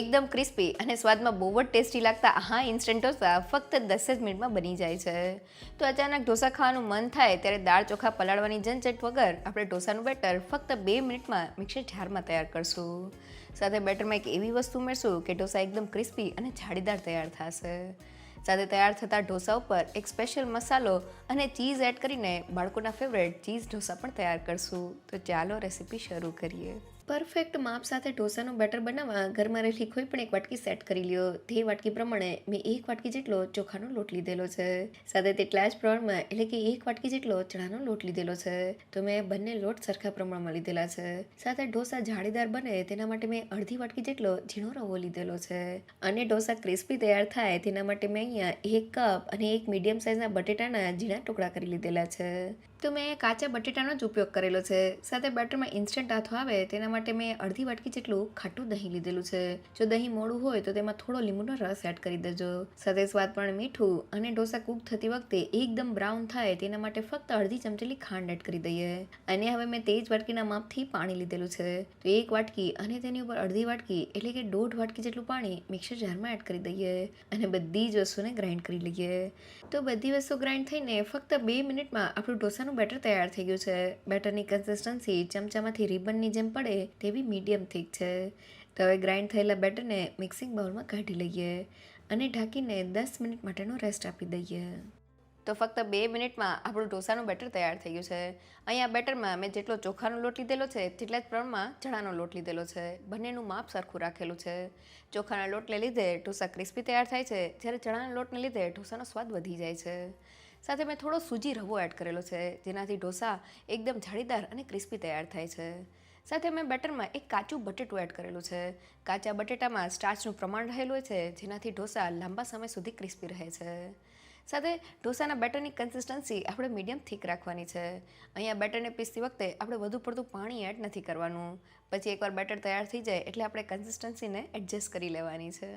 એકદમ ક્રિસ્પી અને સ્વાદમાં બહુ જ ટેસ્ટી લાગતા આ ઇન્સ્ટન્ટ ઢોસા ફક્ત 10 જ મિનિટમાં બની જાય છે. તો અચાનક ઢોસા ખાવાનું મન થાય ત્યારે દાળ ચોખા પલાળવાની ઝંઝટ વગર આપણે ઢોસાનું બેટર ફક્ત 2 મિનિટમાં મિક્સર જારમાં તૈયાર કરશું. સાથે બેટરમાં એક એવી વસ્તુ ઉમેરશું કે ઢોસા એકદમ ક્રિસ્પી અને જાળીદાર તૈયાર થશે. સાથે તૈયાર થતા ઢોસા ઉપર એક સ્પેશિયલ મસાલો અને ચીઝ એડ કરીને બાળકોના ફેવરેટ ચીઝ ઢોસા પણ તૈયાર કરશું. તો ચાલો રેસીપી શરૂ કરીએ. પરફેક્ટ માપ સાથે ઢોસાનું બેટર બનાવવા ઘરમાં રહેલી કોઈ પણ એક વાટકી સેટ કરી લ્યો. તે વાટકી પ્રમાણે મેં 1 વાટકી જેટલો ચોખાનો લોટ લીધેલો છે. સાથે તેટલા જ પ્રમાણમાં એટલે કે 1 વાટકી જેટલો ચણાનો લોટ લીધેલો છે. તો મેં બંને લોટ સરખા પ્રમાણમાં લીધેલા છે. સાથે ઢોસા જાળીદાર બને તેના માટે મેં અડધી વાટકી જેટલો ઝીણો રવો લીધેલો છે. અને ઢોસા ક્રિસ્પી તૈયાર થાય તેના માટે મેં અહીંયા 1 કપ અને 1 મીડિયમ સાઇઝના બટેટાના ઝીણા ટુકડા કરી લીધેલા છે. તો મેં કાચા બટેટાનો જ ઉપયોગ કરેલો છે. સાથે બેટરમાં ઇન્સ્ટન્ટ આથો આવે તેના માટે મેં અડધી વાટકી જેટલું ખાટું દહીં લીધેલું છે. જો દહીં મોડું હોય તો તેમાં થોડો લીંબુનો રસ એડ કરી દેજો. સાથે સ્વાદ પણ મીઠું અને ઢોસા કૂક થતી વખતે એકદમ બ્રાઉન થાય તેના માટે ફક્ત અડધી ચમચી ખાંડ એડ કરી દઈએ. અને હવે મેં તે જ વાટકીના માપથી પાણી લીધેલું છે. તો 1 વાટકી અને તેની ઉપર અડધી વાટકી એટલે કે 1.5 વાટકી જેટલું પાણી મિક્સર જારમાં એડ કરી દઈએ અને બધી જ વસ્તુને ગ્રાઇન્ડ કરી લઈએ. તો બધી વસ્તુ ગ્રાઇન્ડ થઈને ફક્ત 2 મિનિટમાં આપણું ઢોસાનું બેટર તૈયાર થઈ ગયું છે. બેટરની કન્સિસ્ટન્સી ચમચામાંથી રિબનની જેમ પડે તેવી મીડિયમ થીક છે. તો હવે ગ્રાઇન્ડ થયેલા બેટરને મિક્સિંગ બાઉલમાં કાઢી લઈએ અને ઢાંકીને 10 મિનિટ માટેનો રેસ્ટ આપી દઈએ. તો ફક્ત 2 મિનિટમાં આપણું ઢોસાનું બેટર તૈયાર થઈ ગયું છે. અહીંયા બેટરમાં મેં જેટલો ચોખાનો લોટ લીધેલો છે તેટલા જ પ્રમાણમાં ચણાનો લોટ લીધેલો છે. બંનેનું માપ સરખું રાખેલું છે. ચોખાના લોટને લીધે ઢોસા ક્રિસ્પી તૈયાર થાય છે, જ્યારે ચણાના લોટને લીધે ઢોસાનો સ્વાદ વધી જાય છે. સાથે મેં થોડો સૂજી રવો એડ કરેલો છે, જેનાથી ઢોસા એકદમ જાળીદાર અને ક્રિસ્પી તૈયાર થાય છે. સાથે મેં બેટરમાં એક કાચું બટેટું એડ કરેલું છે. કાચા બટેટામાં સ્ટાર્ચનું પ્રમાણ રહેલું હોય છે, જેનાથી ઢોસા લાંબા સમય સુધી ક્રિસ્પી રહે છે. સાથે ઢોસાના બેટરની કન્સિસ્ટન્સી આપણે મીડિયમ થીક રાખવાની છે. અહીંયા બેટરને પીસતી વખતે આપણે વધુ પડતું પાણી એડ નથી કરવાનું. પછી એકવાર બેટર તૈયાર થઈ જાય એટલે આપણે કન્સિસ્ટન્સીને એડજસ્ટ કરી લેવાની છે.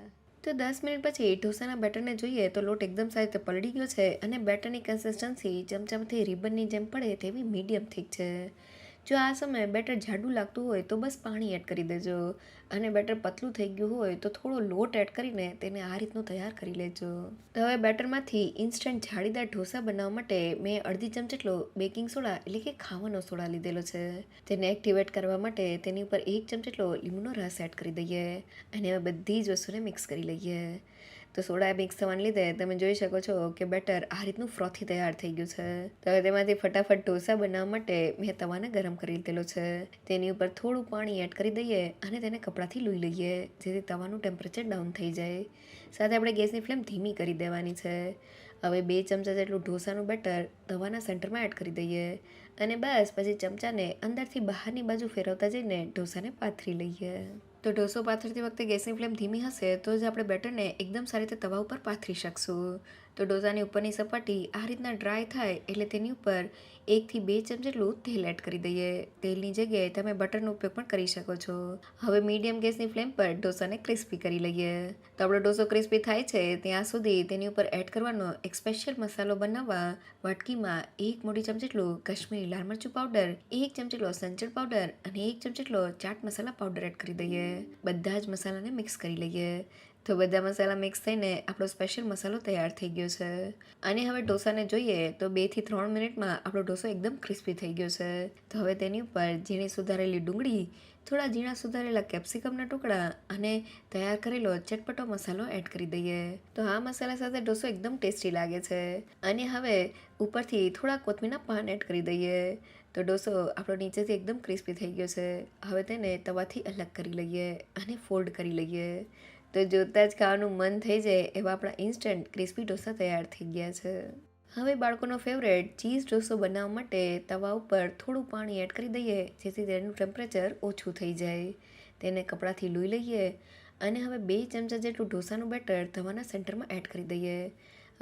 તો 10 મિનિટ પછી ઢોસાના બેટરને જોઈએ તો લોટ એકદમ સારી રીતે પલળી ગયો છે અને બેટરની કન્સિસ્ટન્સી ચમચામાંથી રિબનની જેમ પડે તેવી મીડિયમ થીક છે. જો આ સમયે બેટર જાડું લાગતું હોય તો બસ પાણી એડ કરી દેજો અને બેટર પતલું થઈ ગયું હોય તો થોડો લોટ એડ કરીને તેને આ રીતનું તૈયાર કરી લેજો. તો હવે બેટરમાંથી ઇન્સ્ટન્ટ જાળીદાર ઢોસા બનાવવા માટે મેં અડધી ચમચી જેટલો બેકિંગ સોડા એટલે કે ખાવાનો સોડા લીધેલો છે. તેને એક્ટિવેટ કરવા માટે તેની ઉપર 1 ચમચી જેટલો લીંબુનો રસ એડ કરી દઈએ અને હવે બધી જ વસ્તુને મિક્સ કરી લઈએ. તો સોડા મિક્સ થવાને લીધે તમે જોઈ શકો છો કે બેટર આ રીતનું ફ્રોથી તૈયાર થઈ ગયું છે. તો હવે તેમાંથી ફટાફટ ઢોસા બનાવવા માટે મેં તવાને ગરમ કરી લીધેલો છે. તેની ઉપર થોડું પાણી એડ કરી દઈએ અને તેને કપડાથી લૂઈ લઈએ, જેથી તવાનું ટેમ્પરેચર ડાઉન થઈ જાય. સાથે આપણે ગેસની ફ્લેમ ધીમી કરી દેવાની છે. હવે 2 ચમચા જેટલું ઢોસાનું બેટર તવાના સેન્ટરમાં એડ કરી દઈએ અને બસ પછી ચમચાને અંદરથી બહારની બાજુ ફેરવતા જઈને ઢોસાને પાથરી લઈએ. તો ઢોસો પાથરતી વખતે ગેસની ફ્લેમ ધીમી હશે તો જ આપણે બેટરને એકદમ સારી રીતે તવા ઉપર પાથરી શકશું. તો ઢોસાની ઉપરની સપાટી આ રીતના ડ્રાય થાય એટલે તેની ઉપર 1 થી 2 ચમચા જેટલું તેલ એડ કરી દઈએ. તેલની જગ્યાએ તમે બટરનો ઉપયોગ પણ કરી શકો છો. હવે મીડિયમ ગેસની ફ્લેમ પર ઢોસાને ક્રિસ્પી કરી લઈએ. તો આપણો ઢોસો ક્રિસ્પી થાય છે ત્યાં સુધી તેની ઉપર એડ કરવાનો એક સ્પેશિયલ મસાલો બનાવવા વાટકીમાં 1 મોટી ચમચી જેટલું કાશ્મીરી લાલ મરચું પાવડર, 1 ચમચી જેટલો સંચળ પાવડર અને 1 ચમચી જેટલો ચાટ મસાલા પાવડર એડ કરી દઈએ. બધા જ મસાલાને મિક્સ કરી લઈએ. તો બધા મસાલા મિક્સ થઈને આપણો સ્પેશિયલ મસાલો તૈયાર થઈ ગયો છે. અને હવે ઢોસાને જોઈએ તો 2 થી 3 મિનિટમાં આપણો ઢોસો એકદમ ક્રિસ્પી થઈ ગયો છે. તો હવે તેની ઉપર ઝીણી સુધારેલી ડુંગળી, થોડા ઝીણા સુધારેલા કેપ્સિકમના ટુકડા અને તૈયાર કરેલો ચટપટો મસાલો એડ કરી દઈએ. તો આ મસાલા સાથે ઢોસો એકદમ ટેસ્ટી લાગે છે. અને હવે ઉપરથી થોડા કોથમીરના પાન એડ કરી દઈએ. તો ઢોસો આપણો નીચેથી એકદમ ક્રિસ્પી થઈ ગયો છે. હવે તેને તવાથી અલગ કરી લઈએ અને ફોલ્ડ કરી લઈએ. તો જોતાં જ ખાવાનું મન થઈ જાય એવા આપણા ઇન્સ્ટન્ટ ક્રિસ્પી ઢોસા તૈયાર થઈ ગયા છે. હવે બાળકોનો ફેવરેટ ચીઝ ઢોસો બનાવવા માટે તવા ઉપર થોડું પાણી એડ કરી દઈએ, જેથી તેનું ટેમ્પરેચર ઓછું થઈ જાય. તેને કપડાથી લૂઈ લઈએ અને હવે 2 ચમચા જેટલું ઢોસાનું બેટર તવાના સેન્ટરમાં એડ કરી દઈએ.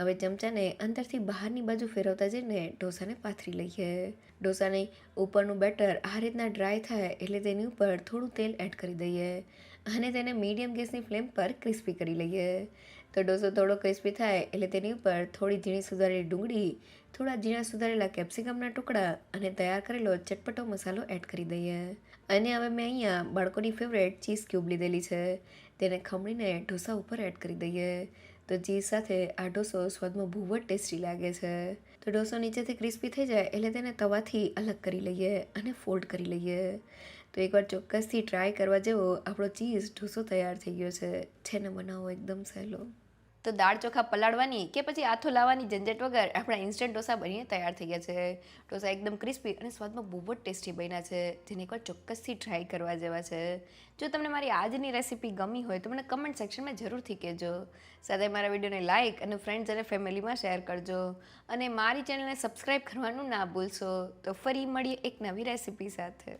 હવે ચમચાને અંદરથી બહારની બાજુ ફેરવતા જઈને ઢોસાને પાથરી લઈએ. ઢોસાની ઉપરનું બેટર આ રીતના ડ્રાય થાય એટલે તેની ઉપર થોડું તેલ એડ કરી દઈએ અને તેને મીડિયમ ગેસની ફ્લેમ પર ક્રિસ્પી કરી લઈએ. તો ઢોસો થોડો ક્રિસ્પી થાય એટલે તેની ઉપર થોડી ઝીણી સુધારેલી ડુંગળી, થોડા ઝીણા સુધારેલા કેપ્સિકમના ટુકડા અને તૈયાર કરેલો ચટપટો મસાલો એડ કરી દઈએ. અને હવે મેં અહીંયા બાળકોની ફેવરેટ ચીઝ ક્યુબ લીધેલી છે, તેને ખમણીને ઢોસા ઉપર એડ કરી દઈએ. તો ચીઝ સાથે આ ઢોસો સ્વાદમાં બહુ જ ટેસ્ટી લાગે છે. તો ઢોસો નીચેથી ક્રિસ્પી થઈ જાય એટલે તેને તવાથી અલગ કરી લઈએ અને ફોલ્ડ કરી લઈએ. તો એકવાર ચોક્કસથી ટ્રાય કરવા જેવો આપણો ચીઝ ઢોસો તૈયાર થઈ ગયો છે. જેને બનાવવો એકદમ સહેલો. તો દાળ ચોખા પલાળવાની કે પછી આથો લાવવાની ઝંઝટ વગર આપણા ઇન્સ્ટન્ટ ઢોસા બનીને તૈયાર થઈ ગયા છે. ઢોસા એકદમ ક્રિસ્પી અને સ્વાદમાં બહુ જ ટેસ્ટી બન્યા છે, જેને એકવાર ચોક્કસથી ટ્રાય કરવા જેવા છે. જો તમને મારી આજની રેસીપી ગમી હોય તો મને કમેન્ટ સેક્શનમાં જરૂરથી કહેજો. સાથે મારા વિડીયોને લાઇક અને ફ્રેન્ડ્સ અને ફેમિલીમાં શેર કરજો. અને મારી ચેનલને સબસ્ક્રાઈબ કરવાનું ના ભૂલશો. તો ફરી મળીએ એક નવી રેસીપી સાથે.